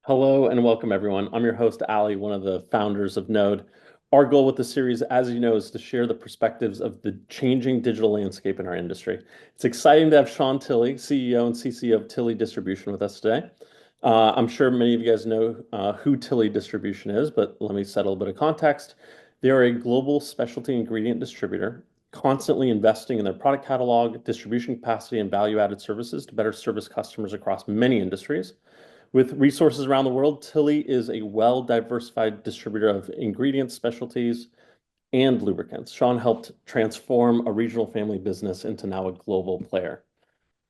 Hello and welcome, everyone. I'm your host, Ali, one of the founders of Knowde. Our goal with the series, as you know, is to share the perspectives of the changing digital landscape in our industry. It's exciting to have Sean Tilley, CEO and CCO of Tilley Distribution, with us today. I'm sure many of you guys know who Tilley Distribution is, but let me set a little bit of context. They are a global specialty ingredient distributor, constantly investing in their product catalog, distribution capacity, and value-added services to better service customers across many industries. With resources around the world, Tilly is a well-diversified distributor of ingredients, specialties, and lubricants. Sean helped transform a regional family business into now a global player.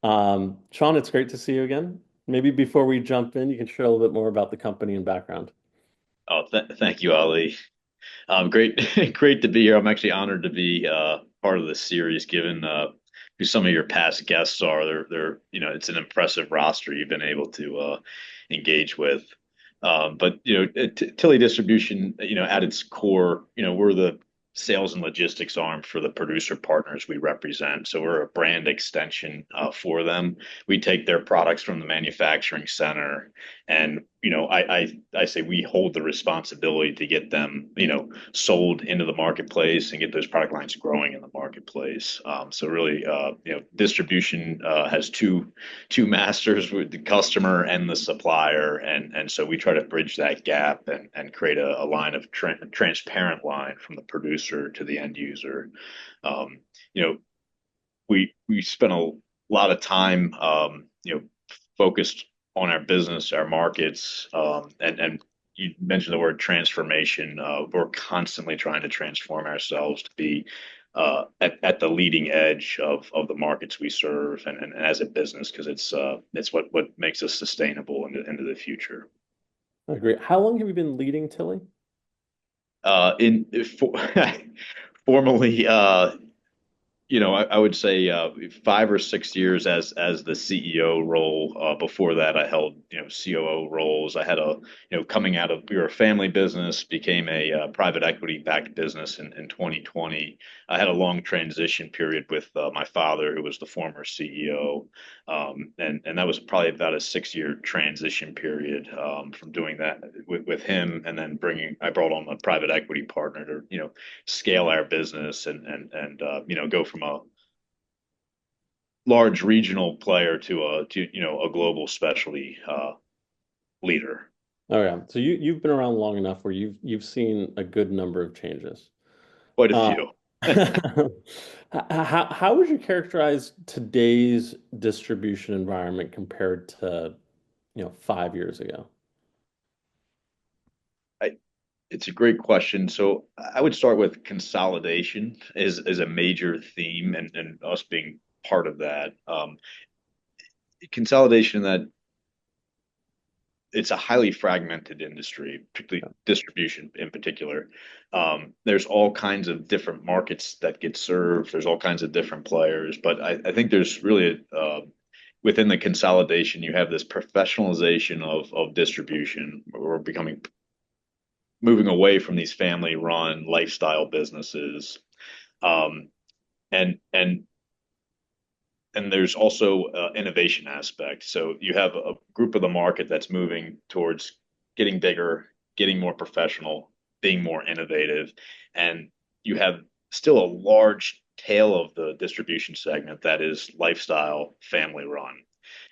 Sean, it's great to see you again. Maybe before we jump in, you can share a little bit more about the company and background. Oh, thank you, Ali. Great, great to be here. I'm actually honored to be part of this series, given who some of your past guests are. It's an impressive roster you've been able to engage with. But Tilley Distribution, at its core, we're the sales and logistics arm for the producer partners we represent. So we're a brand extension for them. We take their products from the manufacturing center, and I say we hold the responsibility to get them, sold into the marketplace and get those product lines growing in the marketplace. So really, distribution has two masters, with the customer and the supplier, and so we try to bridge that gap and create a line of transparent line from the producer to the end user. Um, you know, we spent a lot of time, focused on our business, our markets, and you mentioned the word transformation. We're constantly trying to transform ourselves to be at the leading edge of the markets we serve, and as a business, because it's what makes us sustainable into the future. I agree. How long have you been leading Tilly? In for, Formally, I would say 5 or 6 years as the CEO role. Before that, I held COO roles. I had coming out of, we were a family business, became a private equity backed business in 2020. I had a long transition period with my father, who was the former CEO, and that was probably about a 6 year transition period from doing that with him, and then I brought on a private equity partner to scale our business and go from a large regional player to a global specialty leader. Oh yeah. So you've been around long enough where you've seen a good number of changes. Quite a Uh, few. how would you characterize today's distribution environment compared to, 5 years ago? I, it's a great question. So I would start with consolidation is a major theme, and us being part of that. Consolidation that it's a highly fragmented industry, particularly distribution in particular. There's all kinds of different markets that get served. There's all kinds of different players, but I think there's really within the consolidation, you have this professionalization of distribution. We're moving away from these family-run lifestyle businesses, um, and there's also innovation aspect. So you have a group of the market that's moving towards getting bigger, getting more professional, being more innovative, and you have still a large tail of the distribution segment that is lifestyle, family run.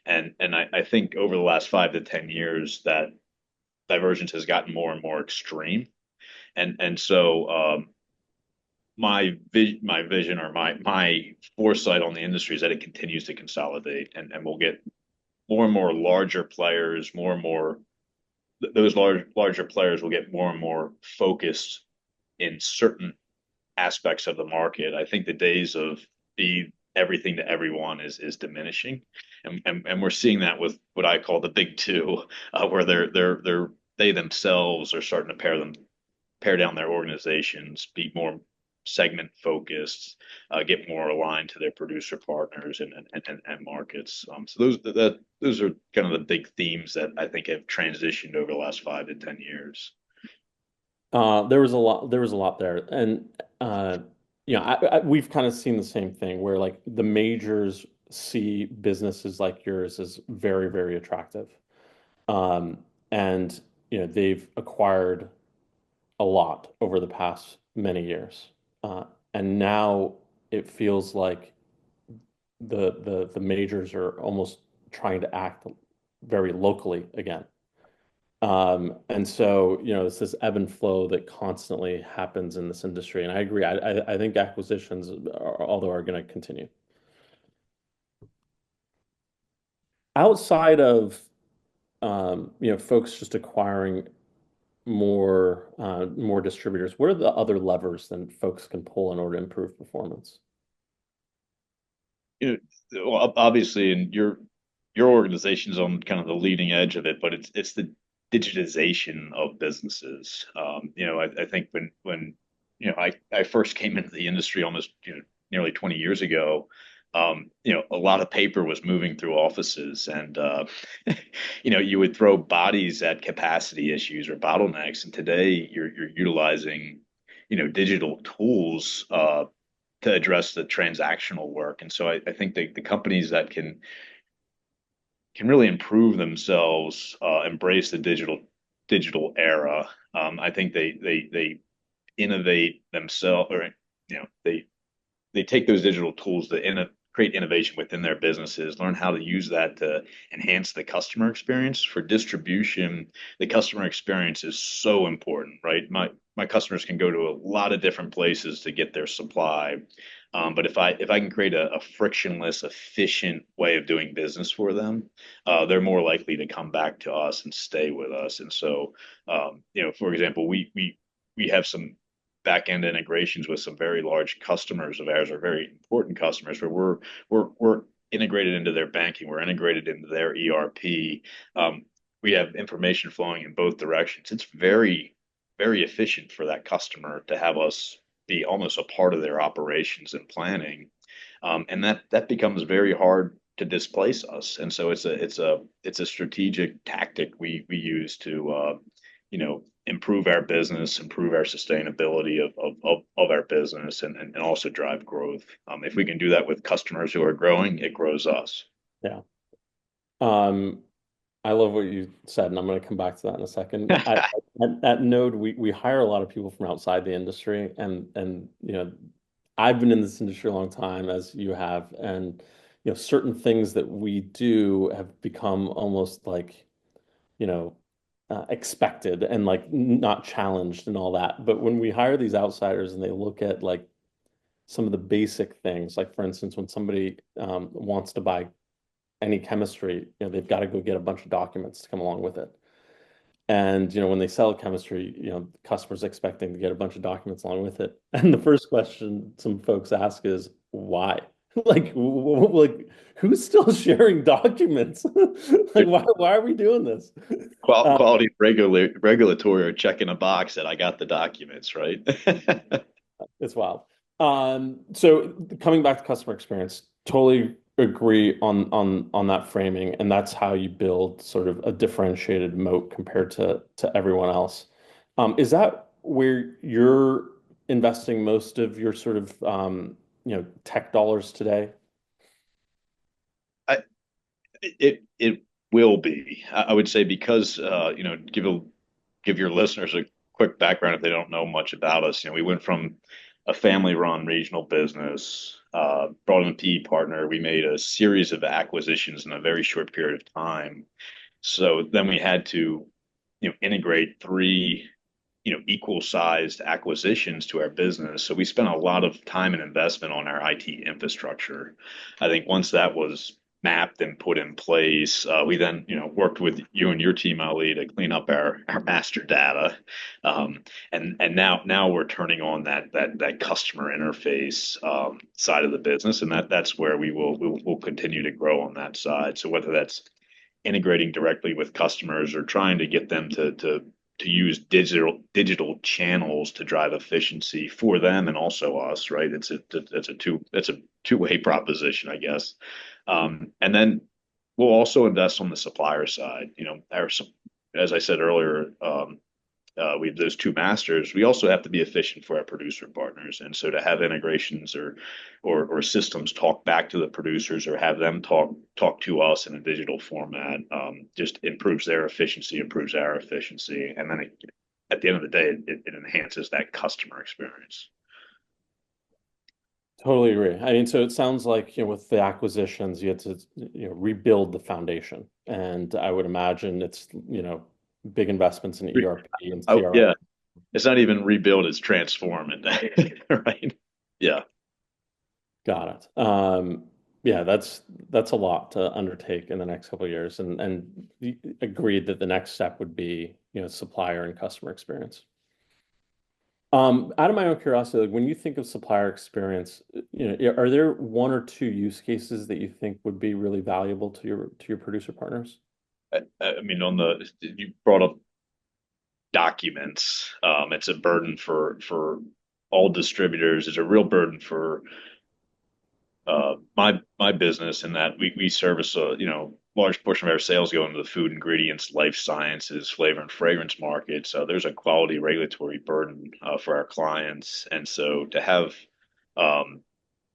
And I think over the last 5 to 10 years, that divergence has gotten more and more extreme. And so my vision, or my foresight on the industry, is that it continues to consolidate, and we'll get more and more larger players, more and more those larger players will get more and more focused in certain aspects of the market. I think the days of be everything to everyone is diminishing, and we're seeing that with what I call the big two, where they themselves are starting to pare down their organizations, be more segment focused, get more aligned to their producer partners and markets. So those are kind of the big themes that I think have transitioned over the last 5 to 10 years. There was a lot there, and we've kind of seen the same thing where like the majors see businesses like yours as very, very attractive. And they've acquired a lot over the past many years. And now it feels like the majors are almost trying to act very locally again. And so, it's this ebb and flow that constantly happens in this industry. And I agree. I think acquisitions, although are going to continue. Outside of, folks just acquiring more distributors, what are the other levers that folks can pull in order to improve performance? Well, obviously, and your organization's on kind of the leading edge of it, but it's the digitization of businesses. I think when I first came into the industry almost nearly 20 years ago, a lot of paper was moving through offices, and you would throw bodies at capacity issues or bottlenecks. And today you're utilizing digital tools to address the transactional work. And so I think the companies that can really improve themselves, embrace the digital era. I think they innovate themselves, or they take those digital tools to create innovation within their businesses, learn how to use that to enhance the customer experience. For distribution, the customer experience is so important, right? My customers can go to a lot of different places to get their supply. But if I can create a frictionless, efficient way of doing business for them, they're more likely to come back to us and stay with us. And so, for example, we have some back end integrations with some very large customers of ours, or very important customers, where we're integrated into their banking, we're integrated into their ERP. We have information flowing in both directions. It's very efficient for that customer to have us be almost a part of their operations and planning, and that becomes very hard to displace us. And so it's a strategic tactic we use to improve our business, improve our sustainability of our business, and also drive growth. If we can do that with customers who are growing, it grows us. Yeah. Um, I love what you said, and I'm going to come back to that in a second. At Knowde, we hire a lot of people from outside the industry, and I've been in this industry a long time, as you have, and certain things that we do have become almost like expected and like not challenged and all that. But when we hire these outsiders and they look at like some of the basic things, like for instance, when somebody wants to buy any chemistry, they've got to go get a bunch of documents to come along with it. And when they sell chemistry, the customer's expecting to get a bunch of documents along with it. And the first question some folks ask is why? Like who's still sharing documents? Like why are we doing this? Quality regulatory are checking a box that I got the documents, right? It's wild. So coming back to customer experience, totally agree on that framing, and that's how you build sort of a differentiated moat compared to everyone else. Is that where you're investing most of your sort of tech dollars today? I, it will be. I would say, because give your listeners a quick background if they don't know much about us. We went from a family-run regional business, brought in a PE partner. We made a series of acquisitions in a very short period of time. So then we had to, integrate three, equal-sized acquisitions to our business. So we spent a lot of time and investment on our IT infrastructure. I think once that was mapped and put in place, we then, worked with you and your team, Ali, to clean up our master data, and now we're turning on that customer interface side of the business, and that's where we'll continue to grow on that side. So whether that's integrating directly with customers or trying to get them to use digital channels to drive efficiency for them and also us, right? It's a two-way proposition, I guess. And then we'll also invest on the supplier side. As I said earlier, we have those two masters, we also have to be efficient for our producer partners. And so to have integrations or systems talk back to the producers or have them talk to us in a digital format, just improves their efficiency, improves our efficiency, and then at the end of the day, it enhances that customer experience. Totally agree. I mean, so it sounds like, with the acquisitions, you had to, rebuild the foundation. And I would imagine it's, big investments in ERP and Oh CRM. yeah, it's not even rebuild; it's transform, and right? Yeah. Got it. Yeah, that's a lot to undertake in the next couple of years, and agreed that the next step would be, supplier and customer experience. Out of my own curiosity, like when you think of supplier experience, are there one or two use cases that you think would be really valuable to your producer partners? I mean, on the you brought up documents. It's a burden for all distributors. It's a real burden for my business in that we service a large portion of our sales go into the food ingredients, life sciences, flavor and fragrance market. So there's a quality regulatory burden for our clients, and so to have um,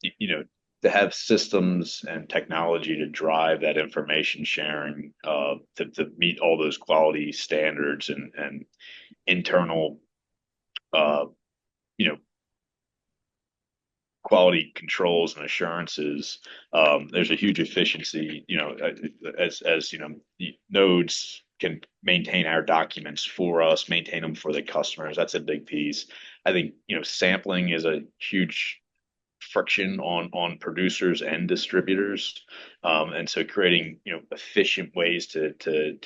you know to have systems and technology to drive that information sharing to meet all those quality standards and internal uh, you know quality controls and assurances, there's a huge efficiency. As nodes can maintain our documents for us, maintain them for the customers. That's a big piece. I think sampling is a huge friction on producers and distributors, and so creating efficient ways to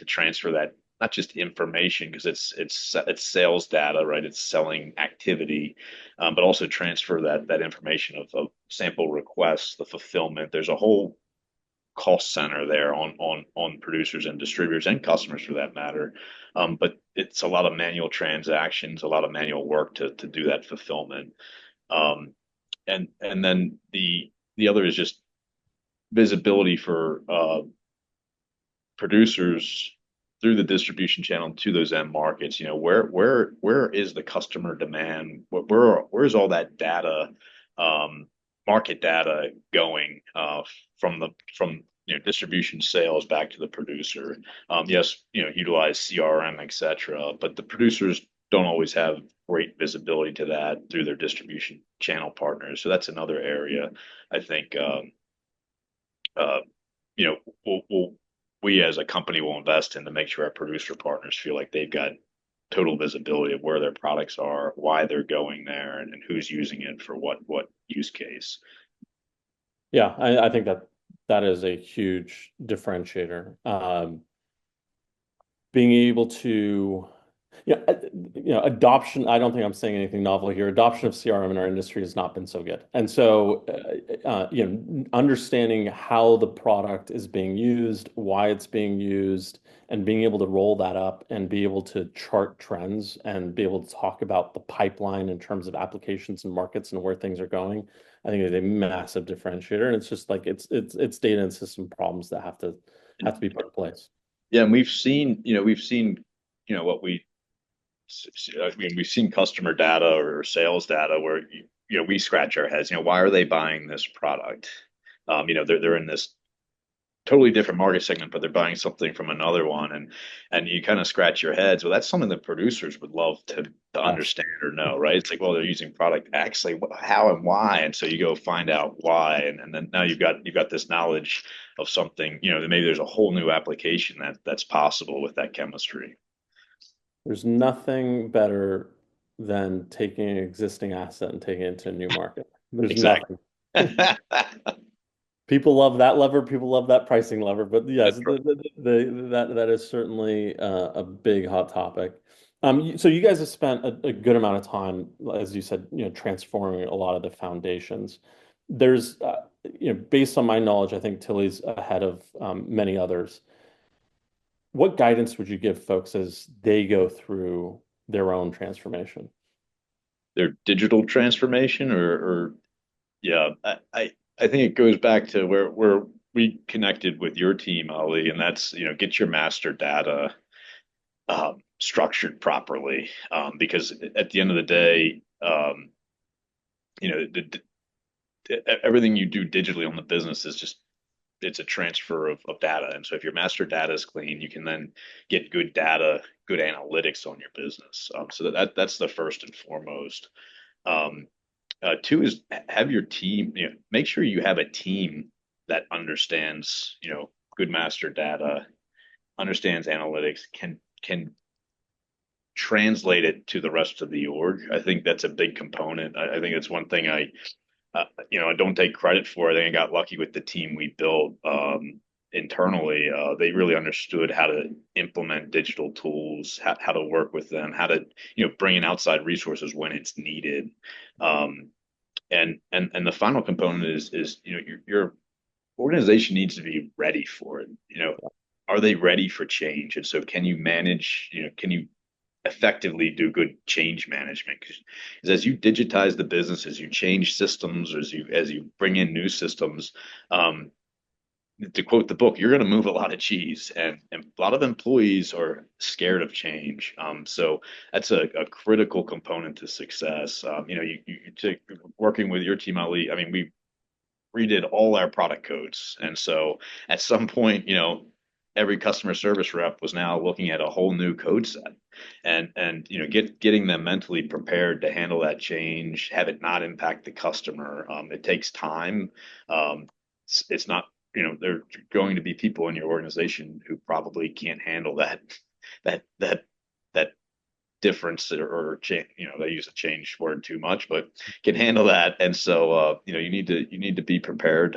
transfer that, not just information because it's sales data, right? It's selling activity, but also transfer that information of sample requests, the fulfillment. There's a whole cost center there on producers and distributors and customers for that matter. But it's a lot of manual transactions, a lot of manual work to do that fulfillment. Um, and then the other is just visibility for producers through the distribution channel to those end markets. Where is the customer demand? Where's all that data, um, market data going from distribution sales back to the producer? Yes, utilize CRM, etc. But the producers don't always have great visibility to that through their distribution channel partners. So that's another area I think uh, you know, we as a company will invest in to make sure our producer partners feel like they've got total visibility of where their products are, why they're going there, and who's using it for what use case. Yeah, I think that is a huge differentiator. Being able to, yeah, adoption. I don't think I'm saying anything novel here. Adoption of CRM in our industry has not been so good, and so understanding how the product is being used, why it's being used, and being able to roll that up and be able to chart trends and be able to talk about the pipeline in terms of applications and markets and where things are going. I think is a massive differentiator, and it's just like it's data and system problems that have to be put in place. Yeah, and we've seen what I mean, we've seen customer data or sales data where we scratch our heads. Why are they buying this product? They're in this totally different market segment, but they're buying something from another one, and you kind of scratch your heads. Well, that's something that producers would love to Yes. understand or know, right? It's like, well, they're using product X, like how and why, and so you go find out why, and then now you've got this knowledge of something, that maybe there's a whole new application that's possible with that chemistry. There's nothing better than taking an existing asset and taking it to a new market. There's Exactly. nothing. That's People love that lever. People love that pricing lever. But yes, right. that is certainly a big hot topic. So you guys have spent a good amount of time, as you said, transforming a lot of the foundations. There's, based on my knowledge, I think Tilly's ahead of many others. What guidance would you give folks as they go through their own transformation? Their digital transformation, or yeah, I think it goes back to where we connected with your team, Ali, and that's get your master data. structured properly. Because at the end of the day, you know, everything you do digitally on the business is just it's a transfer of data. And so if your master data is clean, you can then get good data, good analytics on your business. So that's the first and foremost. Um, Two is have your team, make sure you have a team that understands, good master data, understands analytics, can translate it to the rest of the org. I think that's a big component. I think it's one thing I don't take credit for. I think I got lucky with the team we built internally. They really understood how to implement digital tools, how to work with them, how to, bring in outside resources when it's needed. Um, and the final component is your organization needs to be ready for it. Are they ready for change? And so can you manage, can you effectively do good change management? Because as you digitize the business, as you change systems, as you bring in new systems, um, to quote the book, you're going to move a lot of cheese, and a lot of employees are scared of change. So that's a critical component to success. You take working with your team, Ali. I mean, we redid all our product codes. And so at some point, every customer service rep was now looking at a whole new code set and getting them mentally prepared to handle that change, have it not impact the customer. It takes time. It's not, there are going to be people in your organization who probably can't handle that difference or change, they use a change word too much, but can handle that. And so, you need to be prepared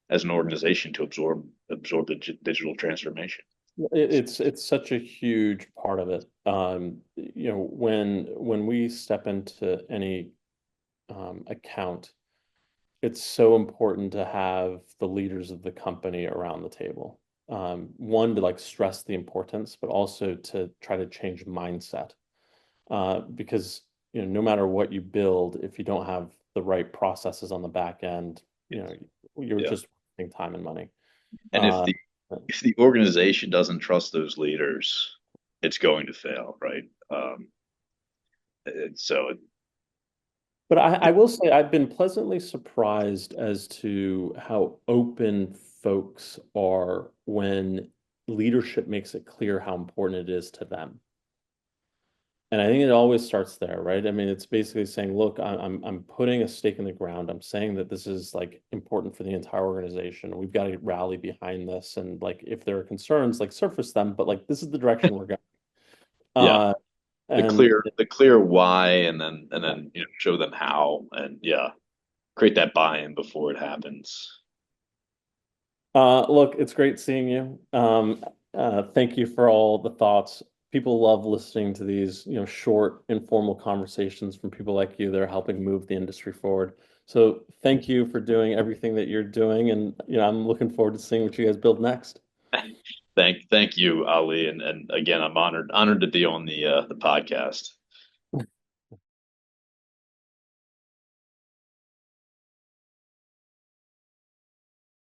as an organization to absorb the digital transformation. It's such a huge part of it. When we step into any account, it's so important to have the leaders of the company around the table. One, to like stress the importance, but also to try to change mindset. Because no matter what you build, if you don't have the right processes on the back end, you're Yeah. just wasting time and money. And if Uh, the organization doesn't trust those leaders, it's going to fail, right? So but I will say I've been pleasantly surprised as to how open folks are when leadership makes it clear how important it is to them. And I think it always starts there, right? I mean, it's basically saying, look, I'm putting a stake in the ground. I'm saying that this is like important for the entire organization. We've got to rally behind this. And like if there are concerns, like surface them, but like this is the direction we're going. yeah, Uh the and clear why, and then show them how, and yeah, create that buy-in before it happens. look, it's great seeing you. Thank you for all the thoughts. People love listening to these, short, informal conversations from people like you that are helping move the industry forward. So thank you for doing everything that you're doing, and I'm looking forward to seeing what you guys build next. Thank you, Ali, and again, I'm honored to be on the podcast.